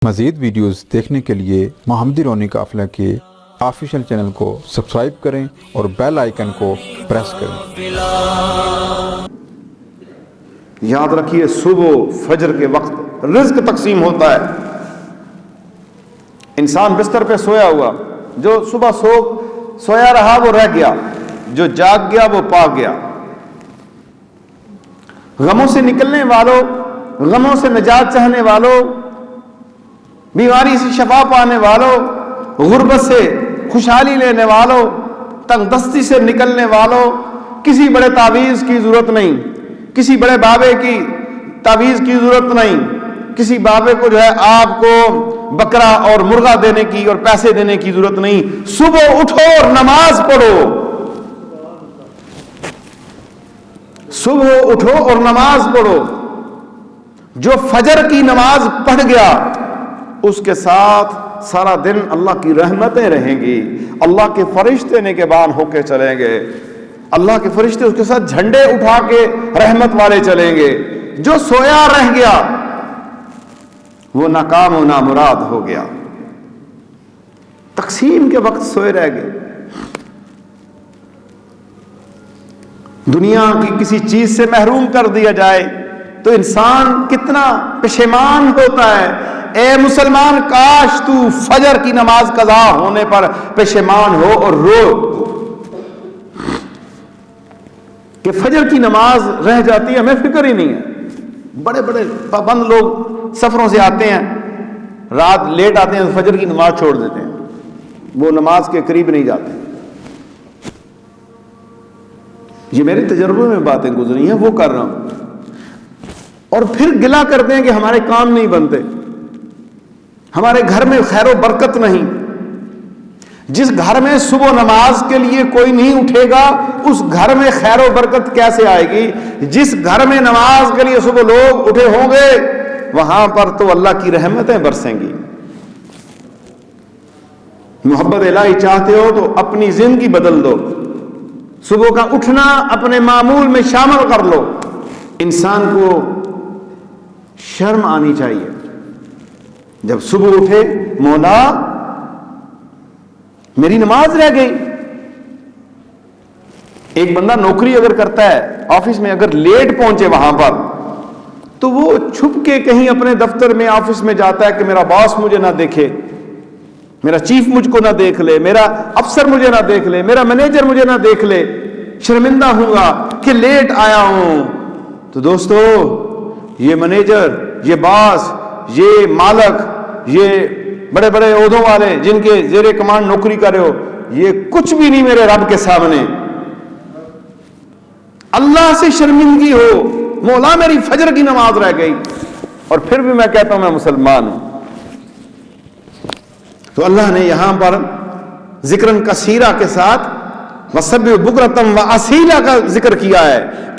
مزید ویڈیوز دیکھنے کے لیے محمدی رونی قافلہ کے آفیشیل چینل کو سبسکرائب کریں اور بیل آئیکن کو پریس کریں۔ یاد رکھیے صبح فجر کے وقت رزق تقسیم ہوتا ہے۔ انسان بستر پہ سویا ہوا، جو صبح سویا رہا وہ رہ گیا، جو جاگ گیا وہ پا گیا۔ غموں سے نکلنے والوں، غموں سے نجات چاہنے والوں، بیماری سے شفا پانے والوں، غربت سے خوشحالی لینے والوں، تنگ دستی سے نکلنے والوں، کسی بڑے تعویذ کی ضرورت نہیں، کسی بڑے بابے کی تعویذ کی ضرورت نہیں، کسی بابے کو جو ہے آپ کو بکرا اور مرغا دینے کی اور پیسے دینے کی ضرورت نہیں۔ صبح اٹھو اور نماز پڑھو، صبح اٹھو اور نماز پڑھو۔ جو فجر کی نماز پڑھ گیا اس کے ساتھ سارا دن اللہ کی رحمتیں رہیں گی، اللہ کے فرشتے نگہبان ہو کے چلیں گے، اللہ کے فرشتے اس کے ساتھ جھنڈے اٹھا کے رحمت والے چلیں گے۔ جو سویا رہ گیا وہ ناکام و نامراد ہو گیا، تقسیم کے وقت سوئے رہ گئے۔ دنیا کی کسی چیز سے محروم کر دیا جائے تو انسان کتنا پشیمان ہوتا ہے۔ اے مسلمان، کاش تو فجر کی نماز قضا ہونے پر پشیمان ہو اور رو کہ فجر کی نماز رہ جاتی ہے، ہمیں فکر ہی نہیں ہے۔ بڑے بڑے پابند لوگ سفروں سے آتے ہیں، رات لیٹ آتے ہیں، فجر کی نماز چھوڑ دیتے ہیں، وہ نماز کے قریب نہیں جاتے۔ یہ میرے تجربے میں باتیں گزری ہیں، وہ کر رہا ہوں، اور پھر گلہ کرتے ہیں کہ ہمارے کام نہیں بنتے، ہمارے گھر میں خیر و برکت نہیں۔ جس گھر میں صبح نماز کے لیے کوئی نہیں اٹھے گا اس گھر میں خیر و برکت کیسے آئے گی؟ جس گھر میں نماز کے لیے صبح لوگ اٹھے ہوں گے وہاں پر تو اللہ کی رحمتیں برسیں گی۔ محبت الہی چاہتے ہو تو اپنی زندگی بدل دو، صبح کا اٹھنا اپنے معمول میں شامل کر لو۔ انسان کو شرم آنی چاہیے جب صبح اٹھے، مولا میری نماز رہ گئی۔ ایک بندہ نوکری اگر کرتا ہے آفس میں، اگر لیٹ پہنچے وہاں پر تو وہ چھپ کے کہیں اپنے دفتر میں آفس میں جاتا ہے کہ میرا باس مجھے نہ دیکھے، میرا چیف مجھ کو نہ دیکھ لے، میرا افسر مجھے نہ دیکھ لے، میرا مینیجر مجھے نہ دیکھ لے، شرمندہ ہوں گا کہ لیٹ آیا ہوں۔ تو دوستو، یہ مینیجر، یہ باس، یہ مالک، یہ بڑے بڑے عہدوں والے جن کے زیر کمانڈ نوکری کر رہے ہو، یہ کچھ بھی نہیں میرے رب کے سامنے۔ اللہ سے شرمندگی ہو، مولا میری فجر کی نماز رہ گئی اور پھر بھی میں کہتا ہوں میں مسلمان ہوں۔ تو اللہ نے یہاں پر ذکرن کثیرہ کے ساتھ وَسَبِّحْ بُکْرَةً وَأَصِیلًا کا ذکر کیا ہے کہ